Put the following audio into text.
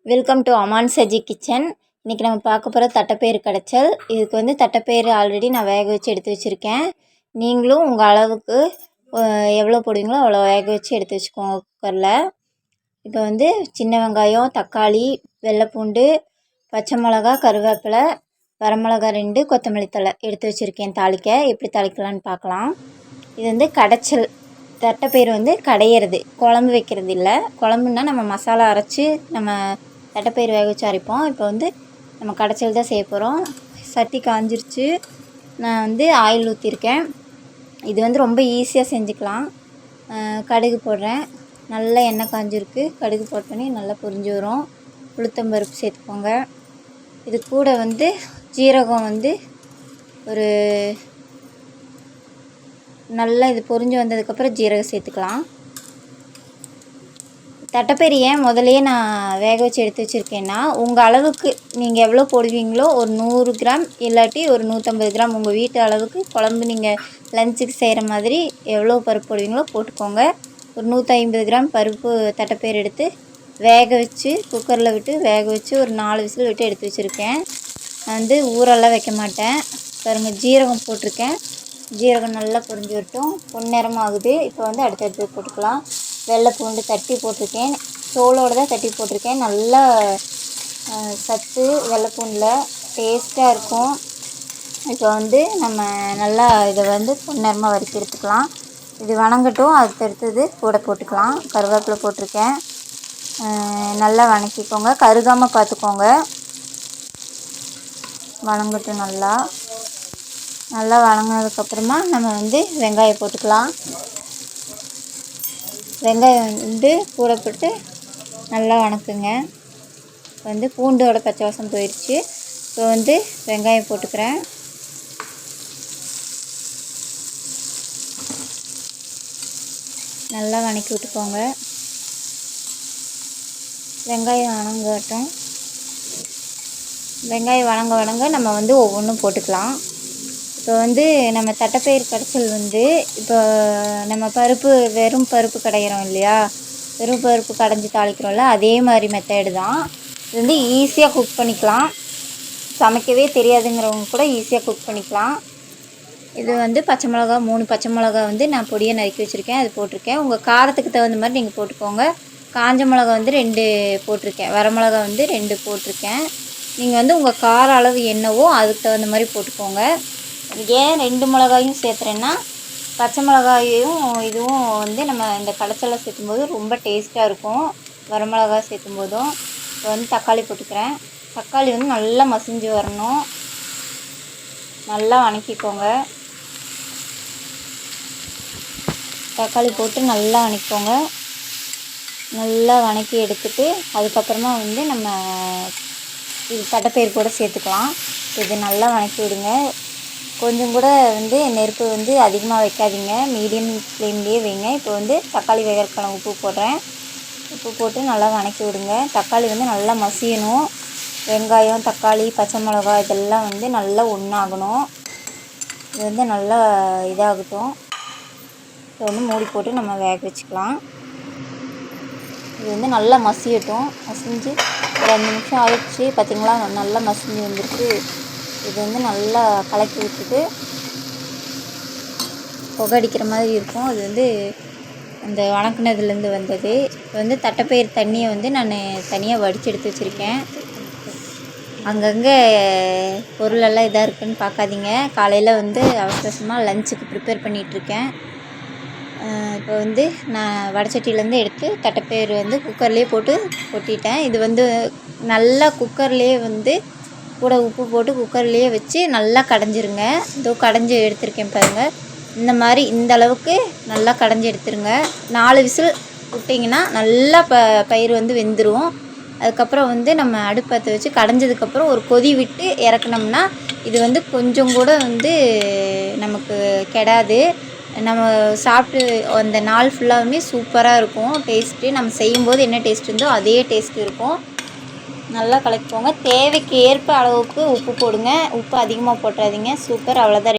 Welcome to Aman Saji kitchen. இன்றைக்கி நம்ம பார்க்க போகிற தட்டைப்பயிறு கடைச்சல். இதுக்கு வந்து தட்டைப்பயிறு ஆல்ரெடி நான் வேக வச்சு எடுத்து வச்சுருக்கேன். நீங்களும் உங்கள் அளவுக்கு எவ்வளோ போடுவீங்களோ அவ்வளோ வேக வச்சு எடுத்து வச்சுக்கோங்க குக்கரில். இப்போ வந்து சின்ன வெங்காயம், தக்காளி, வெள்ளைப்பூண்டு, பச்சை மிளகா, கருவேப்பிலை, வரமிளகா 2, கொத்தமல்லி தழை எடுத்து வச்சுருக்கேன் தாளிக்க. எப்படி தாளிக்கலான்னு பார்க்கலாம். இது வந்து கடைச்சல். தட்டைப்பயிறு வந்து கடையிறது, குழம்பு வைக்கிறது இல்லை. குழம்புன்னா நம்ம மசாலா அரைச்சி நம்ம தட்டைப்பயிறு வேக வச்சு அரைப்போம். இப்போ வந்து நம்ம கடைச்சல் தான் செய்ய போகிறோம். சட்டி காஞ்சிருச்சு. நான் வந்து ஆயில் ஊற்றிருக்கேன். இது வந்து ரொம்ப ஈஸியாக செஞ்சுக்கலாம். கடுகு போடுறேன். நல்லா எண்ணெய் காஞ்சிருக்கு. கடுகு போட்டோன்னே நல்லா பொரிஞ்சு வரும். உளுத்தம்பருப்பு சேர்த்துக்கோங்க. இது கூட வந்து ஜீரகம் வந்து ஒரு நல்லா இது பொரிஞ்சு வந்ததுக்கப்புறம் ஜீரகம் சேர்த்துக்கலாம். தட்டைப்பயிறு ஏன் முதலையே நான் வேக வச்சு எடுத்து வச்சுருக்கேன்னா, உங்கள் அளவுக்கு நீங்கள் எவ்வளோ போடுவீங்களோ ஒரு 100 கிராம் இல்லாட்டி ஒரு 150 கிராம் உங்கள் வீட்டு அளவுக்கு குழம்பு நீங்கள் லஞ்சுக்கு செய்கிற மாதிரி எவ்வளோ பருப்பு போடுவீங்களோ போட்டுக்கோங்க. ஒரு 150 கிராம் பருப்பு தட்டைப்பயிறு எடுத்து வேக வச்சு குக்கரில் விட்டு வேக வச்சு ஒரு 4 விசில் விட்டு எடுத்து வச்சுருக்கேன். நான் வந்து ஊரெல்லாம் வைக்க மாட்டேன். பாருங்கள், ஜீரகம் போட்டிருக்கேன். ஜீரகம் நல்லா பொரிஞ்சு வரட்டும். பொன்னிறமாக ஆகுது. இப்போ வந்து அடுத்தடுத்து போட்டுக்கலாம். வெள்ளைப்பூண்டு தட்டி போட்டிருக்கேன். தோலோடு தான் தட்டி போட்டிருக்கேன். நல்லா சத்து வெள்ளைப்பூண்டில் டேஸ்ட்டாக இருக்கும். இப்போ வந்து நம்ம நல்லா இதை வந்து பொன்னிறமாக வறுத்து எடுத்துக்கலாம். இது வணங்கட்டும். அடுத்தடுத்தது கூட போட்டுக்கலாம். கருவேப்பிலை போட்டிருக்கேன். நல்லா வணக்கிக்கோங்க, கருகாமல் பார்த்துக்கோங்க. வணங்கட்டும். நல்லா வணங்கினதுக்கப்புறமா நம்ம வந்து வெங்காயம் போட்டுக்கலாம். வெங்காயம் வந்து கூட போட்டு நல்லா வணக்குங்க. வந்து பூண்டோட பச்சை வாசம் போயிடுச்சு. இப்போ வந்து வெங்காயம் போட்டுக்கிறேன். நல்லா வணக்கி விட்டுக்கோங்க. வெங்காயம் வணங்கட்டும். வெங்காயம் வணங்க நம்ம வந்து ஒவ்வொன்றும் போட்டுக்கலாம். இப்போ வந்து நம்ம தட்டைப்பயிறு கடைச்சல் வந்து இப்போ நம்ம பருப்பு வெறும் பருப்பு கடைகிறோம் இல்லையா, வெறும் பருப்பு கடைஞ்சி தாளிக்கிறோம்ல, அதே மாதிரி மெத்தேடு தான். இது வந்து ஈஸியாக குக் பண்ணிக்கலாம். சமைக்கவே தெரியாதுங்கிறவங்க கூட ஈஸியாக குக் பண்ணிக்கலாம். இது வந்து பச்சை மிளகா 3 பச்சை மிளகா வந்து நான் பொடியை நறுக்கி வச்சுருக்கேன். அது போட்டிருக்கேன். உங்கள் காரத்துக்கு தகுந்த மாதிரி நீங்கள் போட்டுக்கோங்க. காஞ்ச மிளகா வந்து 2 போட்டிருக்கேன். வரமிளகா வந்து 2 போட்டிருக்கேன். நீங்கள் வந்து உங்கள் கார அளவு என்னவோ அதுக்கு தகுந்த மாதிரி போட்டுக்கோங்க. ஏன் 2 மிளகாயும் சேர்த்துறேன்னா, பச்சை மிளகாயும் இதுவும் வந்து நம்ம இந்த கடைச்சலை சேர்த்தும்போது ரொம்ப டேஸ்ட்டாக இருக்கும். வரமிளகா சேர்த்தும் போதும். இப்போ வந்து தக்காளி போட்டுக்கிறேன். தக்காளி வந்து நல்லா மசிஞ்சு வரணும். நல்லா வணக்கிக்கோங்க. தக்காளி போட்டு நல்லா வணக்கிக்கோங்க. நல்லா வணக்கி எடுத்துட்டு அதுக்கப்புறமா வந்து நம்ம இது தட்டைப்பயிறு கூட சேர்த்துக்கலாம். இது நல்லா வணக்கி விடுங்க. கொஞ்சம் கூட வந்து நெருப்பு வந்து அதிகமாக வைக்காதீங்க, மீடியம் ஃப்ளேம்லேயே வைங்க. இப்போ வந்து தக்காளி வேகறதுக்கான உப்பு போடுறேன். உப்பு போட்டு நல்லா வணக்கி விடுங்க. தக்காளி வந்து நல்லா மசியணும். வெங்காயம், தக்காளி, பச்சை மிளகா இதெல்லாம் வந்து நல்லா ஒன்றாகணும். இது வந்து நல்லா இதாகட்டும். இப்போ வந்து மூடி போட்டு நம்ம வேக வச்சுக்கலாம். இது வந்து நல்லா மசியட்டும். மசிஞ்சு ஒரு 5 நிமிஷம் ஆயிடுச்சு. பார்த்திங்களா, நல்லா மசிஞ்சு வந்துருக்கு. இது வந்து நல்லா கலக்கி விட்டுட்டு புகை அடிக்கிற மாதிரி இருக்கும். அது வந்து அந்த வணக்குனதுலேருந்து வந்தது. இப்போ வந்து தட்டைப்பயிறு தண்ணியை வந்து நான் தனியாக வடித்து எடுத்து வச்சுருக்கேன். அங்கங்கே பொருளெல்லாம் இதாக இருக்குதுன்னு பார்க்காதீங்க. காலையில் வந்து அவசரமாக லஞ்சுக்கு ப்ரிப்பேர் பண்ணிகிட்ருக்கேன். இப்போ வந்து நான் வடச்சட்டியிலேருந்து எடுத்து தட்டைப்பயிறு வந்து குக்கர்லேயே போட்டு கொட்டிட்டேன். இது வந்து நல்லா குக்கர்லேயே வந்து கூட உப்பு போட்டு குக்கர்லேயே வச்சு நல்லா கடைஞ்சிருங்க. இதோ கடைஞ்சி எடுத்திருக்கேன் பாருங்கள். இந்த மாதிரி இந்த அளவுக்கு நல்லா கடைஞ்சி எடுத்துருங்க. 4 விசில் விட்டிங்கன்னா நல்லா பயிறு வந்து வெந்துடும். அதுக்கப்புறம் வந்து நம்ம அடுப்பு பற்ற வச்சு கடைஞ்சதுக்கப்புறம் ஒரு கொதி விட்டு இறக்குனோம்னா இது வந்து கொஞ்சம் கூட வந்து நமக்கு கெடாது. நம்ம சாப்பிட்டு அந்த நாள் ஃபுல்லாகவுமே சூப்பராக இருக்கும் டேஸ்ட்டு. நம்ம செய்யும்போது என்ன டேஸ்ட் இருந்தோ அதே டேஸ்ட் இருக்கும். நல்லா கலக்கிக்கோங்க. தேவைக்கு ஏற்ப அளவுக்கு உப்பு போடுங்க. உப்பு அதிகமாக போட்டுறாதீங்க. சூப்பர். அவ்வளோதான்.